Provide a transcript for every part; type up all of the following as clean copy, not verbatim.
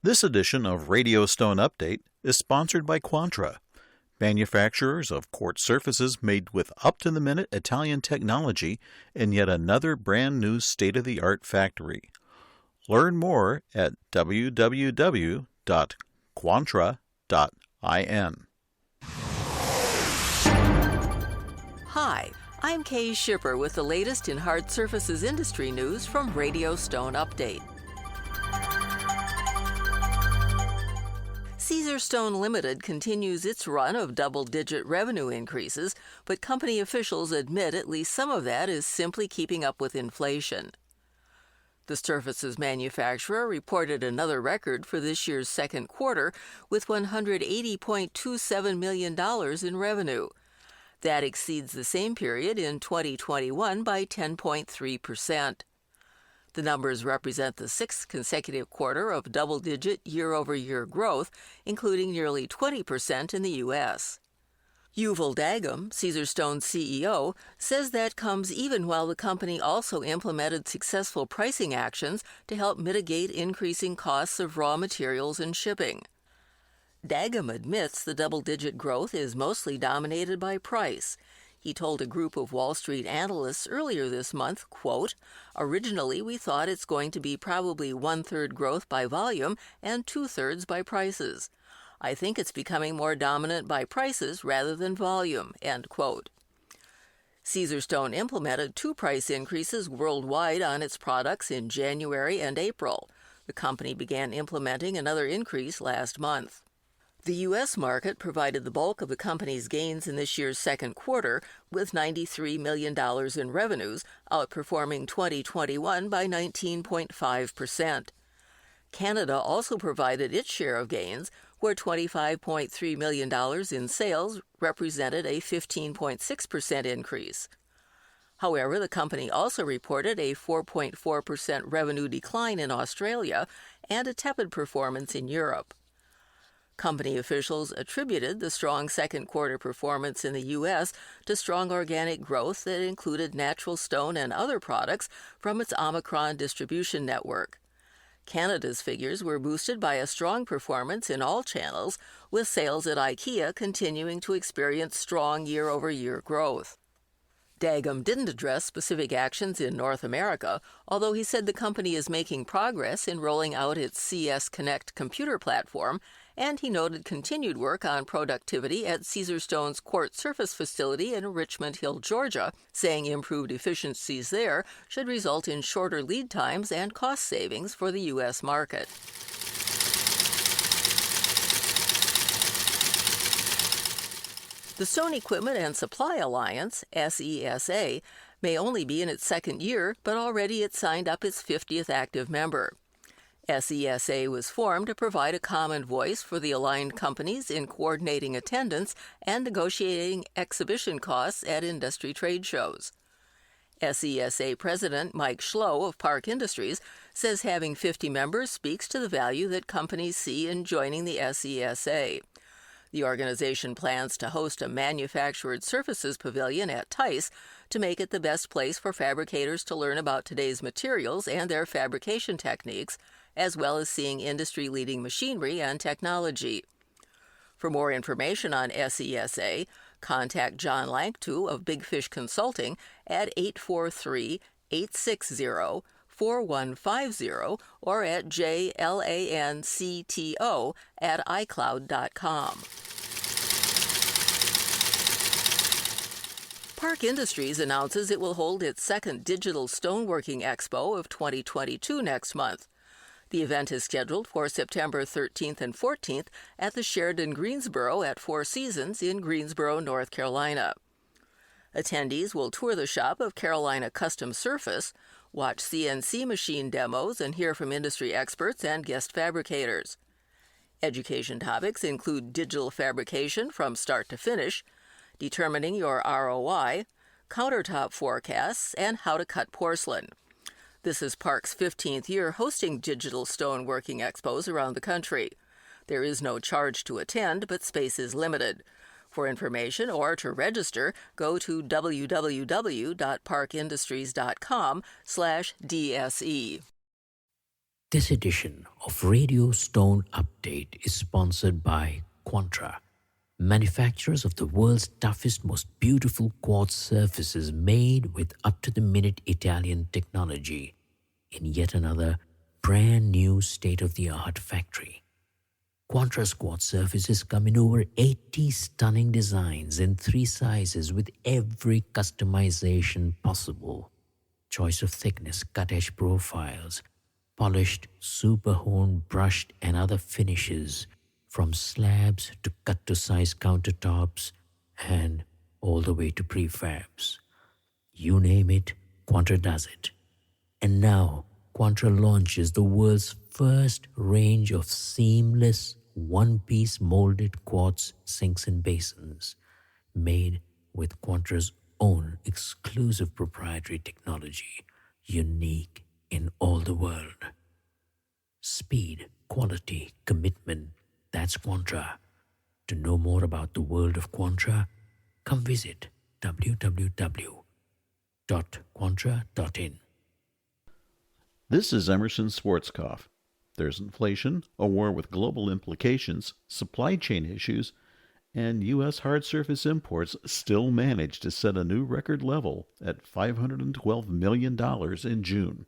This edition of Radio Stone Update is sponsored by Quantra, manufacturers of quartz surfaces made with up-to-the-minute Italian technology in yet another brand-new state-of-the-art factory. Learn more at www.quantra.in. Hi, I'm Kay Shipper with the latest in hard surfaces industry news from Radio Stone Update. Caesarstone Limited continues its run of double-digit revenue increases, but company officials admit at least some of that is simply keeping up with inflation. The surfaces manufacturer reported another record for this year's second quarter with $180.27 million in revenue. That exceeds the same period in 2021 by 10.3%. The numbers represent the sixth consecutive quarter of double-digit year-over-year growth, including nearly 20% in the U.S. Yuval Dagum, Caesarstone's CEO, says that comes even while the company also implemented successful pricing actions to help mitigate increasing costs of raw materials and shipping. Dagum admits the double-digit growth is mostly dominated by price. He told a group of Wall Street analysts earlier this month, quote, "Originally, we thought it's going to be probably one-third growth by volume and two-thirds by prices. I think it's becoming more dominant by prices rather than volume," end quote. Caesarstone implemented 2 price increases worldwide on its products in January and April. The company began implementing another increase last month. The U.S. market provided the bulk of the company's gains in this year's second quarter, with $93 million in revenues, outperforming 2021 by 19.5%. Canada also provided its share of gains, where $25.3 million in sales represented a 15.6% increase. However, the company also reported a 4.4% revenue decline in Australia and a tepid performance in Europe. Company officials attributed the strong second quarter performance in the U.S. to strong organic growth that included natural stone and other products from its Omicron distribution network. Canada's figures were boosted by a strong performance in all channels, with sales at IKEA continuing to experience strong year-over-year growth. Dagum didn't address specific actions in North America, although he said the company is making progress in rolling out its CS Connect computer platform, and he noted continued work on productivity at Caesarstone's quartz surface facility in Richmond Hill, Georgia, saying improved efficiencies there should result in shorter lead times and cost savings for the U.S. market. The Stone Equipment and Supply Alliance, SESA, may only be in its second year, but already it's signed up its 50th active member. SESA was formed to provide a common voice for the aligned companies in coordinating attendance and negotiating exhibition costs at industry trade shows. SESA President Mike Schlow of Park Industries says having 50 members speaks to the value that companies see in joining the SESA. The organization plans to host a manufactured surfaces pavilion at TICE to make it the best place for fabricators to learn about today's materials and their fabrication techniques, as well as seeing industry-leading machinery and technology. For more information on SESA, contact John Lanktu of Big Fish Consulting at 843-860-4150 or at jlancto@icloud.com. Park Industries announces it will hold its second Digital Stoneworking Expo of 2022 next month. The event is scheduled for September 13th and 14th at the Sheraton Greensboro at Four Seasons in Greensboro, North Carolina. Attendees will tour the shop of Carolina Custom Surface, watch CNC machine demos, and hear from industry experts and guest fabricators. Education topics include digital fabrication from start to finish, determining your ROI, countertop forecasts, and how to cut porcelain. This is Park's 15th year hosting digital stoneworking expos around the country. There is no charge to attend, but space is limited. For information or to register, go to www.parkindustries.com/DSE. This edition of Radio Stone Update is sponsored by Quantra, manufacturers of the world's toughest, most beautiful quartz surfaces made with up-to-the-minute Italian technology in yet another brand new state-of-the-art factory. Quantra's quartz surfaces come in over 80 stunning designs in 3 sizes with every customization possible. Choice of thickness, cut-edge profiles, polished, super-honed, brushed and other finishes, from slabs to cut-to-size countertops and all the way to prefabs. You name it, Quantra does it. And now, Quantra launches the world's first range of seamless, one-piece molded quartz sinks and basins, made with Quantra's own exclusive proprietary technology, unique in all the world. Speed, quality, commitment, that's Quantra. To know more about the world of Quantra, come visit www.quantra.in. This is Emerson Schwarzkopf. There's inflation, a war with global implications, supply chain issues, and U.S. hard surface imports still managed to set a new record level at $512 million in June.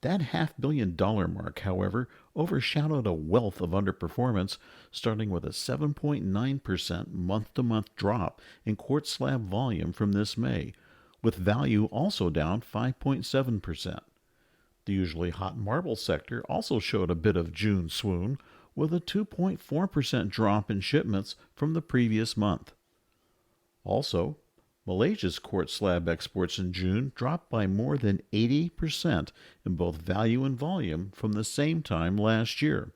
That $500 million mark, however, overshadowed a wealth of underperformance, starting with a 7.9% month-to-month drop in quartz slab volume from this May, with value also down 5.7%. The usually hot marble sector also showed a bit of June swoon, with a 2.4% drop in shipments from the previous month. Also, Malaysia's quartz slab exports in June dropped by more than 80% in both value and volume from the same time last year.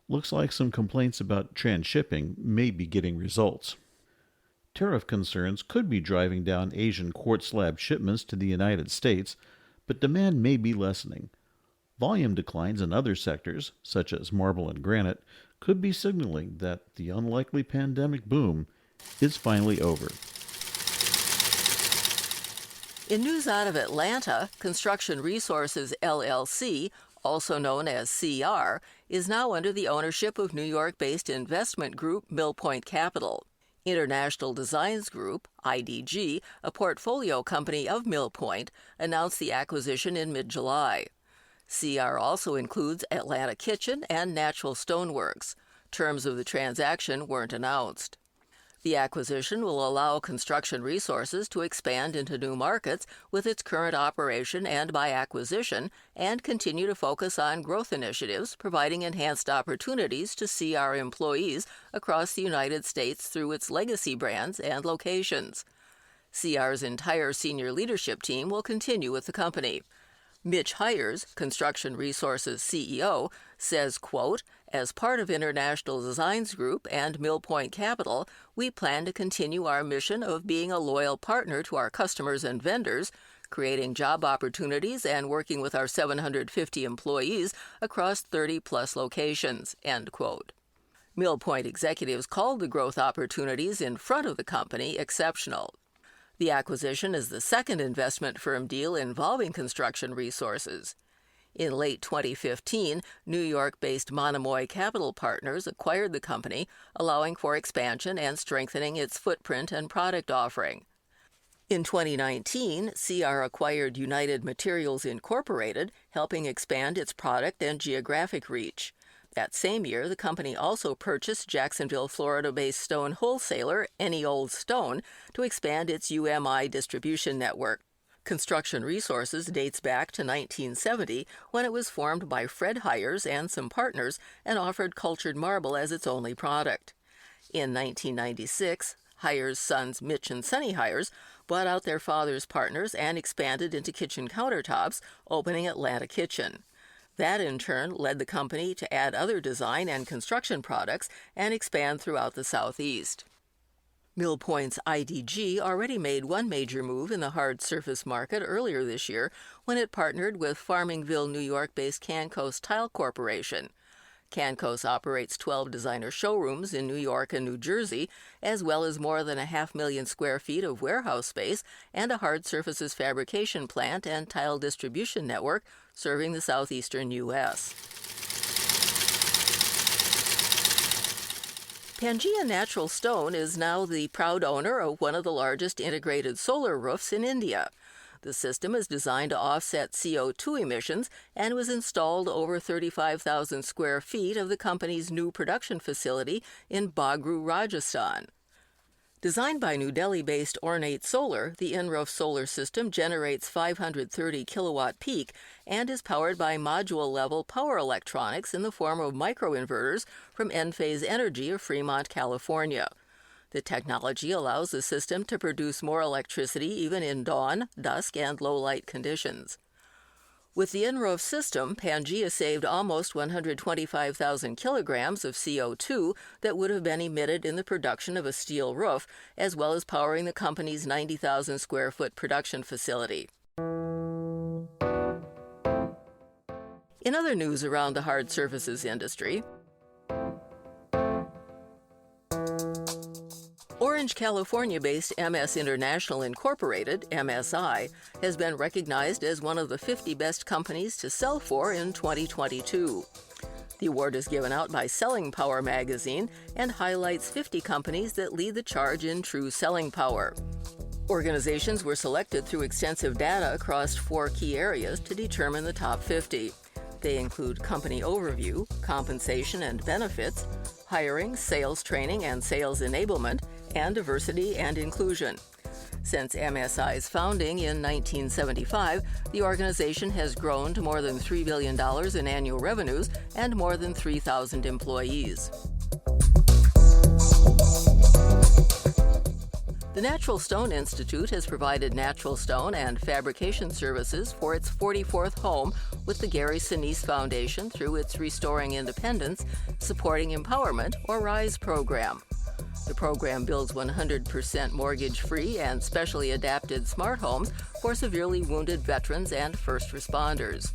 Looks like some complaints about transshipping may be getting results. Tariff concerns could be driving down Asian quartz slab shipments to the United States, but demand may be lessening. Volume declines in other sectors, such as marble and granite, could be signaling that the unlikely pandemic boom is finally over. In news out of Atlanta, Construction Resources LLC, also known as CR, is now under the ownership of New York-based investment group Millpoint Capital. International Designs Group, IDG, a portfolio company of Millpoint, announced the acquisition in mid-July. CR also includes Atlanta Kitchen and Natural Stoneworks. Terms of the transaction weren't announced. The acquisition will allow Construction Resources to expand into new markets with its current operation and by acquisition, and continue to focus on growth initiatives, providing enhanced opportunities to CR employees across the United States through its legacy brands and locations. CR's entire senior leadership team will continue with the company. Mitch Hires, Construction Resources CEO, says, quote, "As part of International Designs Group and Millpoint Capital, we plan to continue our mission of being a loyal partner to our customers and vendors, creating job opportunities and working with our 750 employees across 30-plus locations," end quote. Millpoint executives called the growth opportunities in front of the company exceptional. The acquisition is the second investment firm deal involving Construction Resources. In late 2015, New York-based Monomoy Capital Partners acquired the company, allowing for expansion and strengthening its footprint and product offering. In 2019, CR acquired United Materials Incorporated, helping expand its product and geographic reach. That same year, the company also purchased Jacksonville, Florida-based stone wholesaler Any Old Stone to expand its UMI distribution network. Construction Resources dates back to 1970, when it was formed by Fred Hires and some partners and offered cultured marble as its only product. In 1996, Hires' sons Mitch and Sonny Hires bought out their father's partners and expanded into kitchen countertops, opening Atlanta Kitchen. That, in turn, led the company to add other design and construction products and expand throughout the Southeast. Millpoint's IDG already made one major move in the hard surface market earlier this year when it partnered with Farmingville, New York-based Cancoast Tile Corporation. Cancos operates 12 designer showrooms in New York and New Jersey, as well as more than 500,000 square feet of warehouse space and a hard surfaces fabrication plant and tile distribution network serving the southeastern U.S. Pangaea Natural Stone is now the proud owner of one of the largest integrated solar roofs in India. The system is designed to offset CO2 emissions and was installed over 35,000 square feet of the company's new production facility in Bagru, Rajasthan. Designed by New Delhi-based Ornate Solar, the in-roof solar system generates 530 kilowatt peak and is powered by module-level power electronics in the form of microinverters from Enphase Energy of Fremont, California. The technology allows the system to produce more electricity even in dawn, dusk, and low-light conditions. With the in-roof system, Pangaea saved almost 125,000 kilograms of CO2 that would have been emitted in the production of a steel roof, as well as powering the company's 90,000 square foot production facility. In other news around the hard surfaces industry, Orange, California-based MS International Incorporated, MSI, has been recognized as one of the 50 best companies to sell for in 2022. The award is given out by Selling Power magazine and highlights 50 companies that lead the charge in true selling power. Organizations were selected through extensive data across 4 key areas to determine the top 50. They include company overview, compensation and benefits, hiring, sales training and sales enablement, and diversity and inclusion. Since MSI's founding in 1975, the organization has grown to more than $3 billion in annual revenues and more than 3,000 employees. The Natural Stone Institute has provided natural stone and fabrication services for its 44th home with the Gary Sinise Foundation through its Restoring Independence, Supporting Empowerment, or R.I.S.E. program. The program builds 100% mortgage-free and specially adapted smart homes for severely wounded veterans and first responders.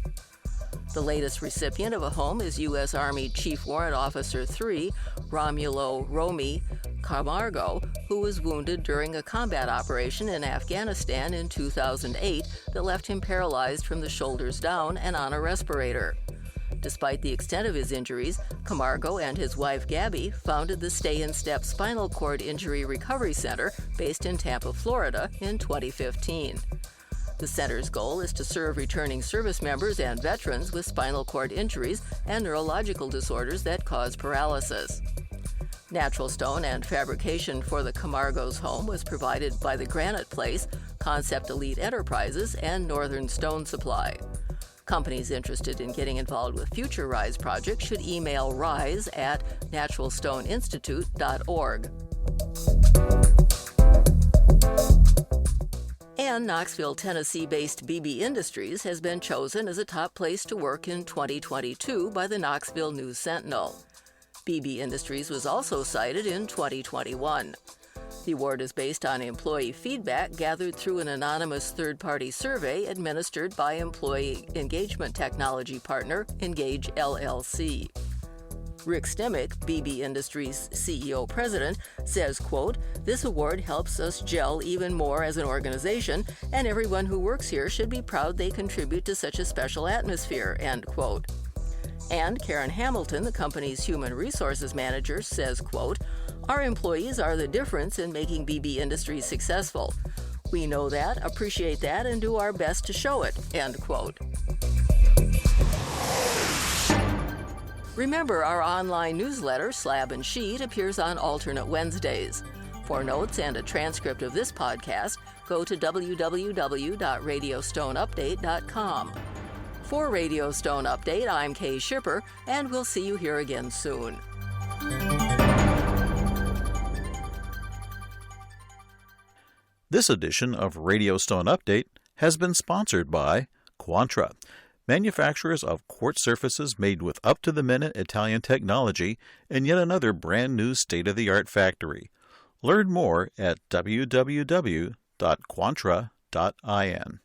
The latest recipient of a home is U.S. Army Chief Warrant Officer 3, Romulo Romy Camargo, who was wounded during a combat operation in Afghanistan in 2008 that left him paralyzed from the shoulders down and on a respirator. Despite the extent of his injuries, Camargo and his wife Gabby founded the Stay in Step Spinal Cord Injury Recovery Center based in Tampa, Florida in 2015. The center's goal is to serve returning service members and veterans with spinal cord injuries and neurological disorders that cause paralysis. Natural stone and fabrication for the Camargo's home was provided by the Granite Place, Concept Elite Enterprises, and Northern Stone Supply. Companies interested in getting involved with future R.I.S.E. projects should email rise@naturalstoneinstitute.org. And Knoxville, Tennessee-based BB Industries has been chosen as a top place to work in 2022 by the Knoxville News Sentinel. BB Industries was also cited in 2021. The award is based on employee feedback gathered through an anonymous third-party survey administered by employee engagement technology partner Engage LLC. Rick Stimick, BB Industries CEO-President, says, quote, "This award helps us gel even more as an organization, and everyone who works here should be proud they contribute to such a special atmosphere," end quote. And Karen Hamilton, the company's human resources manager, says, quote, "Our employees are the difference in making BB Industries successful. We know that, appreciate that, and do our best to show it," end quote. Remember, our online newsletter, Slab and Sheet, appears on alternate Wednesdays. For notes and a transcript of this podcast, go to www.radiostoneupdate.com. For Radio Stone Update, I'm Kay Schipper, and we'll see you here again soon. This edition of Radio Stone Update has been sponsored by Quantra, manufacturers of quartz surfaces made with up-to-the-minute Italian technology in yet another brand-new state-of-the-art factory. Learn more at www.quantra.in.